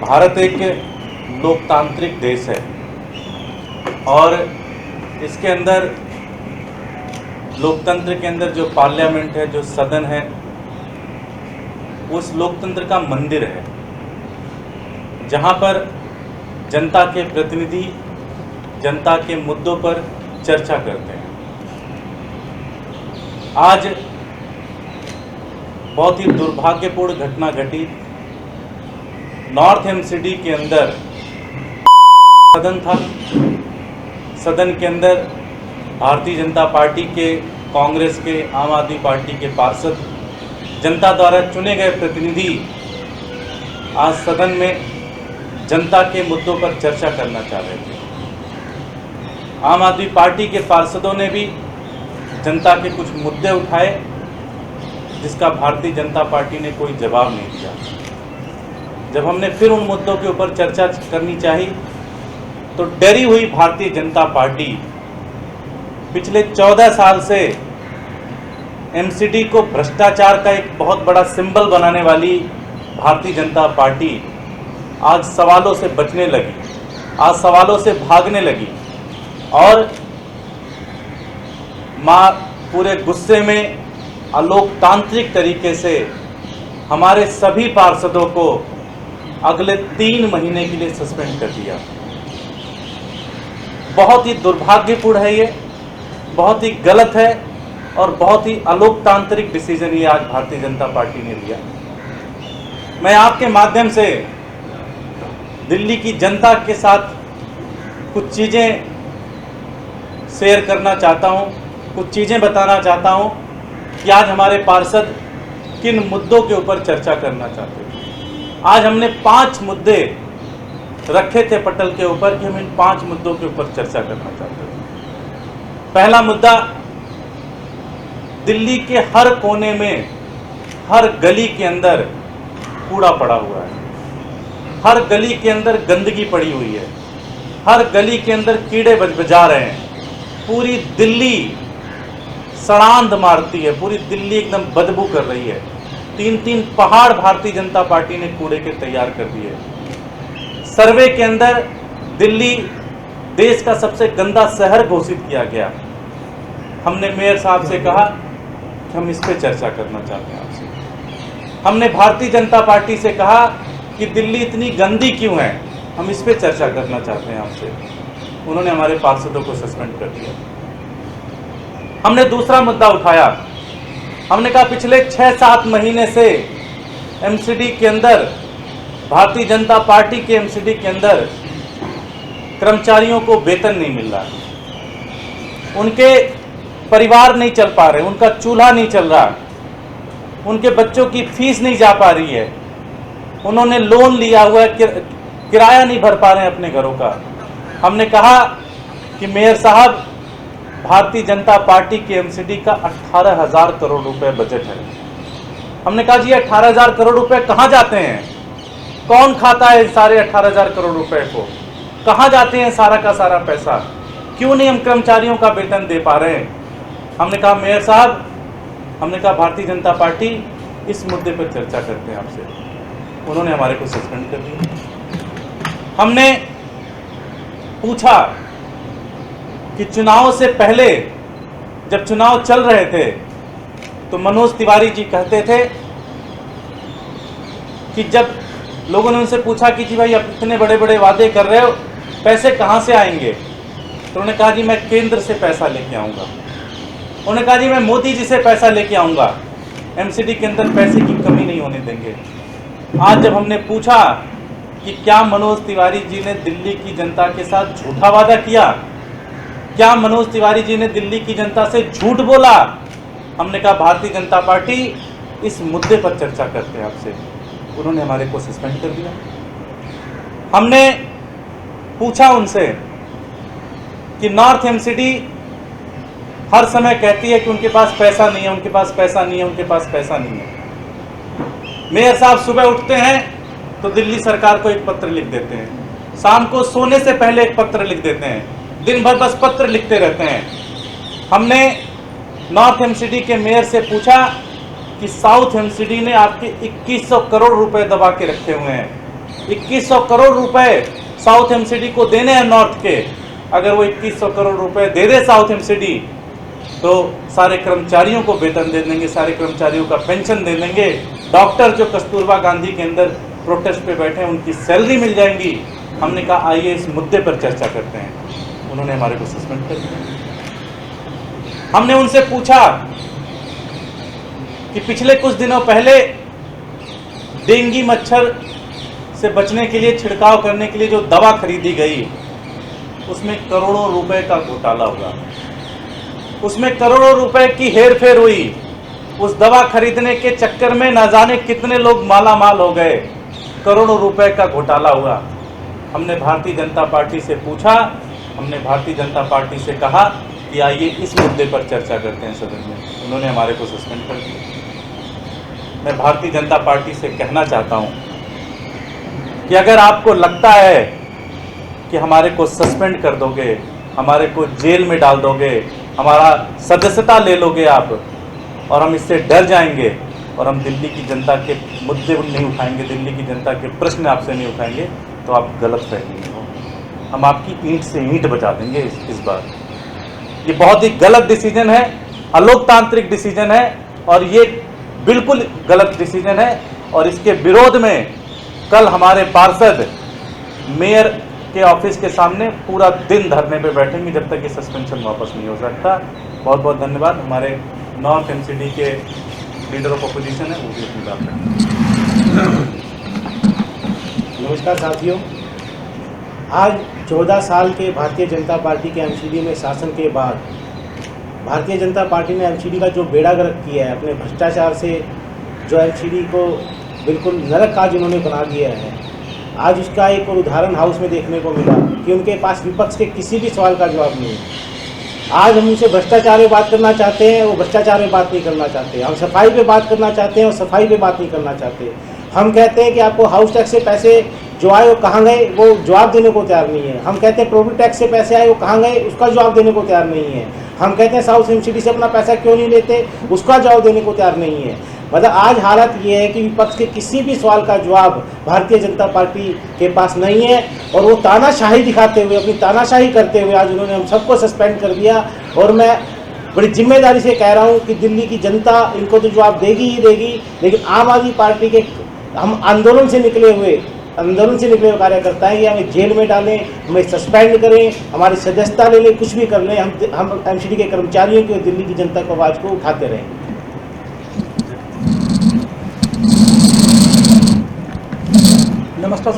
भारत एक लोकतांत्रिक देश है और इसके अंदर लोकतंत्र के अंदर जो पार्लियामेंट है, जो सदन है, उस लोकतंत्र का मंदिर है जहाँ पर जनता के प्रतिनिधि जनता के मुद्दों पर चर्चा करते हैं। आज बहुत ही दुर्भाग्यपूर्ण घटना घटी। नॉर्थ एमसीडी के अंदर सदन था। सदन के अंदर भारतीय जनता पार्टी के, कांग्रेस के, आम आदमी पार्टी के पार्षद, जनता द्वारा चुने गए प्रतिनिधि आज सदन में जनता के मुद्दों पर चर्चा करना चाह रहे थे। आम आदमी पार्टी के पार्षदों ने भी जनता के कुछ मुद्दे उठाए जिसका भारतीय जनता पार्टी ने कोई जवाब नहीं दिया। जब हमने फिर उन मुद्दों के ऊपर चर्चा करनी चाहिए तो डरी हुई भारतीय जनता पार्टी पिछले 14 साल से एमसीडी को भ्रष्टाचार का एक बहुत बड़ा सिंबल बनाने वाली भारतीय जनता पार्टी आज सवालों से बचने लगी, आज सवालों से भागने लगी और पूरे गुस्से में अलोकतांत्रिक तरीके से हमारे सभी पार्षदों को अगले 3 महीने के लिए सस्पेंड कर दिया। बहुत ही दुर्भाग्यपूर्ण है ये, बहुत ही गलत है और बहुत ही अलोकतांत्रिक डिसीजन ये आज भारतीय जनता पार्टी ने लिया। मैं आपके माध्यम से दिल्ली की जनता के साथ कुछ चीज़ें शेयर करना चाहता हूँ, कुछ चीज़ें बताना चाहता हूँ कि आज हमारे पार्षद किन मुद्दों के ऊपर चर्चा करना चाहते हैं। आज हमने 5 मुद्दे रखे थे पटल के ऊपर कि हम इन 5 मुद्दों के ऊपर चर्चा करना चाहते हैं। पहला मुद्दा, दिल्ली के हर कोने में, हर गली के अंदर कूड़ा पड़ा हुआ है, हर गली के अंदर गंदगी पड़ी हुई है, हर गली के अंदर कीड़े बजबजा रहे हैं। पूरी दिल्ली सड़ांध मारती है, पूरी दिल्ली एकदम बदबू कर रही है। 3-3 पहाड़ भारतीय जनता पार्टी ने कूड़े के तैयार कर दिए। सर्वे के अंदर दिल्ली देश का सबसे गंदा शहर घोषित किया गया। हमने मेयर साहब से कहा कि हम इस पे चर्चा करना चाहते हैं आपसे। हमने भारतीय जनता पार्टी से कहा कि दिल्ली इतनी गंदी क्यों है, हम इस पे चर्चा करना चाहते हैं आपसे। उन्होंने हमारे पार्षदों को सस्पेंड कर दिया। हमने दूसरा मुद्दा उठाया। हमने कहा पिछले 6-7 महीने से एमसीडी के अंदर, भारतीय जनता पार्टी के एमसीडी के अंदर कर्मचारियों को वेतन नहीं मिल रहा, उनके परिवार नहीं चल पा रहे, उनका चूल्हा नहीं चल रहा, उनके बच्चों की फीस नहीं जा पा रही है, उन्होंने लोन लिया हुआ है, किराया नहीं भर पा रहे हैं अपने घरों का। हमने कहा कि मेयर साहब, भारतीय जनता पार्टी के एमसीडी का 18,000 करोड़ रुपए बजट है। हमने कहा जी 18,000 करोड़ रुपए कहाँ जाते हैं, कौन खाता है सारे 18,000 करोड़ रुपए को, कहाँ जाते हैं सारा का सारा पैसा, क्यों नहीं हम कर्मचारियों का वेतन दे पा रहे हैं। हमने कहा मेयर साहब, हमने कहा भारतीय जनता पार्टी इस मुद्दे पर चर्चा करते हैं आपसे। उन्होंने हमारे को सस्पेंड कर दिया। हमने पूछा कि चुनाव से पहले जब चुनाव चल रहे थे तो मनोज तिवारी जी कहते थे कि जब लोगों ने उनसे पूछा कि जी भाई आप इतने बड़े बड़े वादे कर रहे हो, पैसे कहाँ से आएंगे, तो उन्होंने कहा जी मैं केंद्र से पैसा लेके आऊँगा। उन्होंने कहा जी मैं मोदी जी से पैसा लेके आऊँगा, एमसीडी के अंदर पैसे की कमी नहीं होने देंगे। आज जब हमने पूछा कि क्या मनोज तिवारी जी ने दिल्ली की जनता के साथ झूठा वादा किया, क्या मनोज तिवारी जी ने दिल्ली की जनता से झूठ बोला, हमने कहा भारतीय जनता पार्टी इस मुद्दे पर चर्चा करते हैं आपसे। उन्होंने हमारे को सस्पेंड कर दिया। हमने पूछा उनसे कि नॉर्थ एमसीडी हर समय कहती है कि उनके पास पैसा नहीं है, उनके पास पैसा नहीं है, उनके पास पैसा नहीं है। मेयर साहब सुबह उठते हैं तो दिल्ली सरकार को एक पत्र लिख देते हैं, शाम को सोने से पहले एक पत्र लिख देते हैं, दिन भर बस पत्र लिखते रहते हैं। हमने नॉर्थ एमसीडी के मेयर से पूछा कि साउथ एमसीडी ने आपके 2100 करोड़ रुपए दबा के रखे हुए हैं, 2100 करोड़ रुपए साउथ एमसीडी को देने हैं नॉर्थ के। अगर वो 2100 करोड़ रुपए दे दे साउथ एमसीडी तो सारे कर्मचारियों को वेतन दे देंगे, सारे कर्मचारियों का पेंशन दे देंगे। डॉक्टर जो कस्तूरबा गांधी के अंदर प्रोटेस्ट पे बैठे हैं उनकी सैलरी मिल जाएंगी। हमने कहा आइए इस मुद्दे पर चर्चा करते हैं। उन्होंने हमारे को सस्पेंड कर दिया। हमने उनसे पूछा कि पिछले कुछ दिनों पहले डेंगू मच्छर से बचने के लिए छिड़काव करने के लिए जो दवा खरीदी गई उसमें करोड़ों रुपए का घोटाला हुआ, उसमें करोड़ों रुपए की हेरफेर हुई। उस दवा खरीदने के चक्कर में न जाने कितने लोग माला माल हो गए, करोड़ों रुपए का घोटाला हुआ। हमने भारतीय जनता पार्टी से पूछा, हमने भारतीय जनता पार्टी से कहा कि आइए इस मुद्दे पर चर्चा करते हैं सदन में। उन्होंने हमारे को सस्पेंड कर दिया। मैं भारतीय जनता पार्टी से कहना चाहता हूं कि अगर आपको लगता है कि हमारे को सस्पेंड कर दोगे, हमारे को जेल में डाल दोगे, हमारा सदस्यता ले लोगे आप और हम इससे डर जाएंगे और हम दिल्ली की जनता के मुद्दे नहीं उठाएंगे, दिल्ली की जनता के प्रश्न आपसे नहीं उठाएंगे, तो आप गलत फहमी हो। हम आपकी ईंट से ईंट बचा देंगे इस बार। ये बहुत ही गलत डिसीजन है, अलोकतांत्रिक डिसीजन है और ये बिल्कुल गलत डिसीजन है। और इसके विरोध में कल हमारे पार्षद मेयर के ऑफिस के सामने पूरा दिन धरने पे बैठेंगे जब तक ये सस्पेंशन वापस नहीं हो सकता। बहुत बहुत धन्यवाद। हमारे नॉर्थ एमसीडी के लीडर ऑफ अपोजिशन है, वो भी अपनी बात करें। नमस्कार साथियों, आज 14 साल के भारतीय जनता पार्टी के एमसीडी में शासन के बाद भारतीय जनता पार्टी ने एमसीडी का जो बेड़ा गर्क किया है, अपने भ्रष्टाचार से जो एमसीडी को बिल्कुल नरक काज उन्होंने बना दिया है, आज उसका एक और उदाहरण हाउस में देखने को मिला कि उनके पास विपक्ष के किसी भी सवाल का जवाब नहीं है। आज हम उनसे भ्रष्टाचार में बात करना चाहते हैं, वो भ्रष्टाचार में बात नहीं करना चाहते। हम सफाई पे बात करना चाहते हैं, वो सफाई पे बात नहीं करना चाहते। हम कहते हैं कि आपको हाउस टैक्स से पैसे जो आए वो कहाँ गए, वो जवाब देने को तैयार नहीं है। हम कहते हैं प्रॉपर्टी टैक्स से पैसे आए वो कहाँ गए, उसका जवाब देने को तैयार नहीं है। हम कहते हैं साउथ एमसीडी से अपना पैसा क्यों नहीं लेते, उसका जवाब देने को तैयार नहीं है। मतलब आज हालत ये है कि विपक्ष के किसी भी सवाल का जवाब भारतीय जनता पार्टी के पास नहीं है और वो तानाशाही दिखाते हुए, अपनी तानाशाही करते हुए आज उन्होंने हम सबको सस्पेंड कर दिया। और मैं बड़ी जिम्मेदारी से कह रहा हूँ कि दिल्ली की जनता इनको तो जवाब देगी ही देगी, लेकिन आम आदमी पार्टी के हम आंदोलन से निकले हुए कार्यकर्ता हैं, ये हमें जेल में डालें, हमें सस्पेंड करें, हमारी सदस्यता ले लें, कुछ भी कर लें, हम एमसीडी के कर्मचारियों की और दिल्ली की जनता की आवाज़ को उठाते रहें। नमस्कार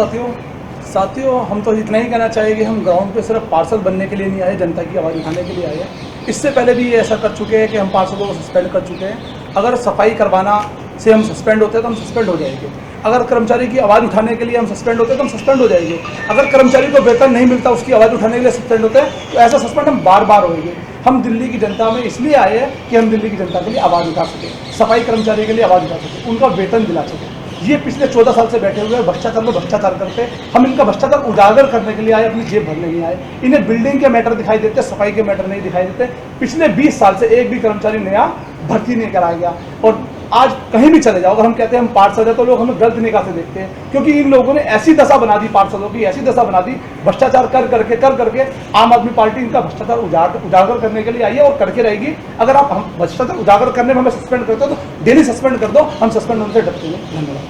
साथियों, हम तो इतना ही कहना चाहिए कि हम ग्राउंड पे सिर्फ पार्षद बनने के लिए नहीं आए, जनता की आवाज़ उठाने के लिए आए हैं। इससे पहले भी ये ऐसा कर चुके हैं कि हम पार्षदों को सस्पेंड कर चुके हैं। अगर सफाई करवाना से हम सस्पेंड होते हैं तो हम सस्पेंड हो जाएंगे। अगर कर्मचारी की आवाज़ उठाने के लिए हम सस्पेंड होते हैं तो हम सस्पेंड हो जाएंगे। अगर कर्मचारी को वेतन नहीं मिलता उसकी आवाज़ उठाने के लिए सस्पेंड होते हैं तो ऐसा सस्पेंड हम बार बार होंगे। हम दिल्ली की जनता में इसलिए आए हैं कि हम दिल्ली की जनता के लिए आवाज़ उठा सकें, सफाई कर्मचारी के लिए आवाज़ उठा सकें, उनका वेतन दिला सकें। ये पिछले 14 साल से बैठे हुए भ्रष्टाचार में भ्रष्टाचार करते, हम इनका भ्रष्टाचार उजागर करने के लिए आए, अपनी जेब भरने नहीं आए। इन्हें बिल्डिंग के मैटर दिखाई देते, सफाई के मैटर नहीं दिखाई देते। पिछले 20 साल से एक भी कर्मचारी नया भर्ती नहीं कराया गया। और आज कहीं भी चले जाओ, अगर हम कहते हैं हम पार्षद है तो लोग हमें गलत निगाह से देखते हैं, क्योंकि इन लोगों ने ऐसी दशा बना दी, पार्षदों की ऐसी दशा बना दी, भ्रष्टाचार कर करके आम आदमी पार्टी इनका भ्रष्टाचार उजागर करने के लिए आई है और करके रहेगी। अगर आप हम भ्रष्टाचार उजागर करने में हमें सस्पेंड करते हो तो डेली सस्पेंड कर दो, हम सस्पेंड होने से डरते हैं। धन्यवाद।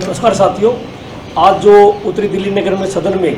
नमस्कार साथियों, आज जो उत्तरी दिल्ली नगर में सदन में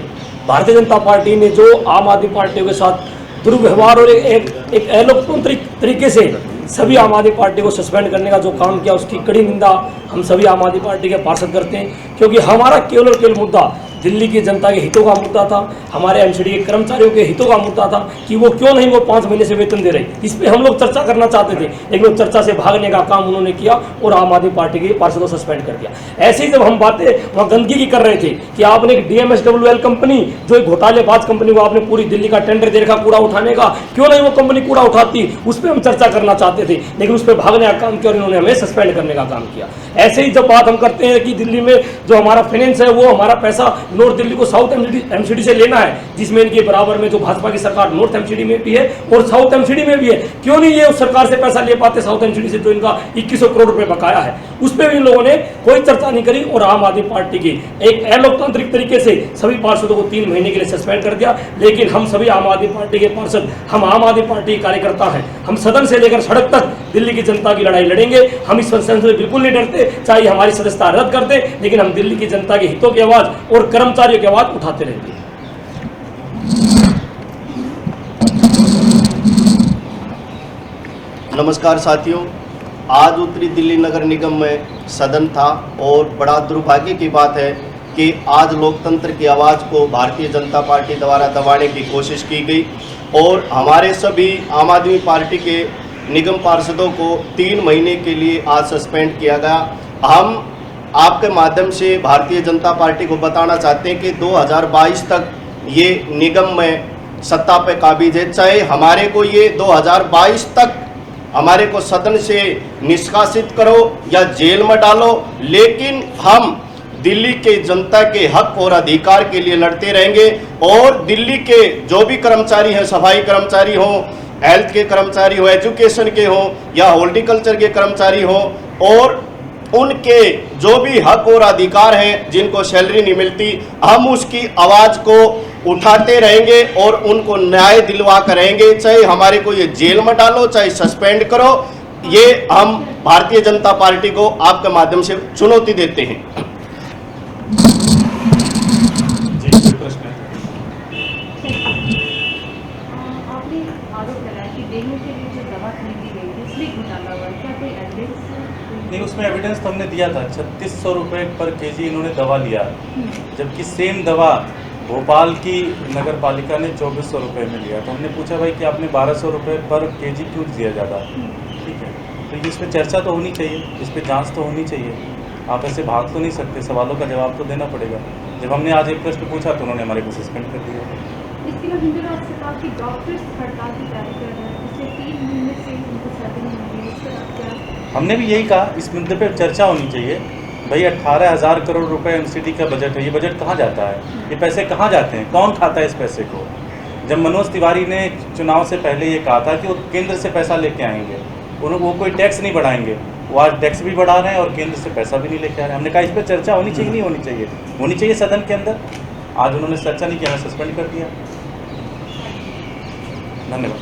भारतीय जनता पार्टी ने जो आम आदमी पार्टी के साथ दुर्व्यवहार और एक अलोकतांत्रिक तरीके से सभी आम आदमी पार्टी को सस्पेंड करने का जो काम किया, उसकी कड़ी निंदा हम सभी आम आदमी पार्टी के पार्षद करते हैं। क्योंकि हमारा केवल और केवल मुद्दा दिल्ली की जनता के हितों का मुद्दा था, हमारे एमसीडी के कर्मचारियों के हितों का मुद्दा था कि वो क्यों नहीं वो 5 महीने से वेतन दे रहे। इस पर हम लोग चर्चा करना चाहते थे, लेकिन वो चर्चा से भागने का काम उन्होंने किया और आम आदमी पार्टी के पार्षदों को सस्पेंड कर दिया। ऐसे ही जब हम बातें वहाँ गंदगी की कर रहे थे कि आपने एक DMSWL कंपनी, जो एक घोटालेबाज कंपनी को आपने पूरी दिल्ली का टेंडर दे रखा कूड़ा उठाने का, क्यों नहीं वो कंपनी कूड़ा उठाती, उस पर हम चर्चा करना चाहते थे, लेकिन उस पर भागने का काम किया और इन्होंने हमें सस्पेंड करने का काम किया। ऐसे ही जब बात हम करते हैं कि दिल्ली में जो हमारा फाइनेंस है वो हमारा पैसा नॉर्थ दिल्ली को साउथ एमसीडी से लेना है, जिसमें इनके बराबर में जो भाजपा की सरकार नॉर्थ एमसीडी में भी है और साउथ एमसीडी में भी है, क्यों नहीं ये उस सरकार से पैसा ले पाते साउथ एमसीडी से, जो इनका 2100 करोड़ रुपए बकाया है, उस पर भी इन लोगों ने कोई चर्चा नहीं करी। और आम आदमी पार्टी की एक अलोकतांत्रिक तरीके से सभी पार्षदों को 3 महीने के लिए सस्पेंड कर दिया। लेकिन हम सभी आम आदमी पार्टी के पार्षद, हम आम आदमी पार्टी के कार्यकर्ता हैं, हम सदन से लेकर सड़क तक दिल्ली की जनता की लड़ाई लड़ेंगे। हम इस संसद से बिल्कुल नहीं डरते, चाहे हमारी सदस्यता रद्द कर दे, लेकिन हम दिल्ली की जनता के हितों की आवाज और कर्मचारियों की आवाज उठाते रहेंगे। नमस्कार साथियों, आज उत्तरी दिल्ली नगर निगम में सदन था और बड़ा दुर्भाग्य की बात है कि आज लोकतंत्र की आवाज़ को भारतीय जनता पार्टी द्वारा दबाने की कोशिश की गई और हमारे सभी आम आदमी पार्टी के निगम पार्षदों को 3 महीने के लिए आज सस्पेंड किया गया। हम आपके माध्यम से भारतीय जनता पार्टी को बताना चाहते हैं कि 2022 तक ये निगम में सत्ता पे काबिज है, चाहे हमारे को ये 2022 तक हमारे को सदन से निष्कासित करो या जेल में डालो, लेकिन हम दिल्ली के जनता के हक और अधिकार के लिए लड़ते रहेंगे। और दिल्ली के जो भी कर्मचारी हैं, सफाई कर्मचारी हों, हेल्थ के कर्मचारी हो, एजुकेशन के हों या हॉर्टिकल्चर के कर्मचारी हों, और उनके जो भी हक और अधिकार हैं जिनको सैलरी नहीं मिलती, हम उसकी आवाज़ को उठाते रहेंगे और उनको न्याय दिलवा कर रहेंगे, चाहे हमारे को ये जेल में डालो, चाहे सस्पेंड करो। ये हम भारतीय जनता पार्टी को आपके माध्यम से चुनौती देते हैं। जी, कोई प्रश्न है? आपने आरोप लगाया कि डेंगू के लिए जो दवा खरीदी गई थी उसमें घोटाला हुआ, क्या कोई एविडेंस? नहीं, उसमें एविडेंस तो हमने दिया था। 3600 रुपये पर केजी इन्होंने दवा लिया, जबकि सेम दवा भोपाल की नगर पालिका ने 2400 रुपये में लिया। तो हमने पूछा भाई कि आपने 1200 रुपये पर केजी क्यों दिया ज़्यादा? ठीक है, तो इस पर चर्चा तो होनी चाहिए, इस पर जांच तो होनी चाहिए। आप ऐसे भाग तो नहीं सकते, सवालों का जवाब तो देना पड़ेगा। जब हमने आज एक प्रश्न पूछा तो उन्होंने हमारे को सस्पेंड कर दिया। इसके बाद हिंदुराज से कहा कि डॉक्टर्स हड़ताल की तैयारी कर रहे हैं, इससे 3 महीने से उनको सैलरी नहीं मिली, इस पर आप क्या? हमने भी यही कहा, इस मुद्दे पे चर्चा होनी चाहिए। भाई 18,000 करोड़ रुपए एमसीडी का बजट है, ये बजट कहाँ जाता है? ये पैसे कहाँ जाते हैं? कौन खाता है इस पैसे को? जब मनोज तिवारी ने चुनाव से पहले ये कहा था कि वो केंद्र से पैसा लेके आएंगे, वो कोई टैक्स नहीं बढ़ाएंगे, वो आज टैक्स भी बढ़ा रहे हैं और केंद्र से पैसा भी नहीं लेके आ रहे हैं। हमने कहा इस पर चर्चा होनी चाहिए, नहीं होनी चाहिए? होनी चाहिए सदन के अंदर। आज उन्होंने चर्चा नहीं किया, हमें सस्पेंड कर दिया। धन्यवाद।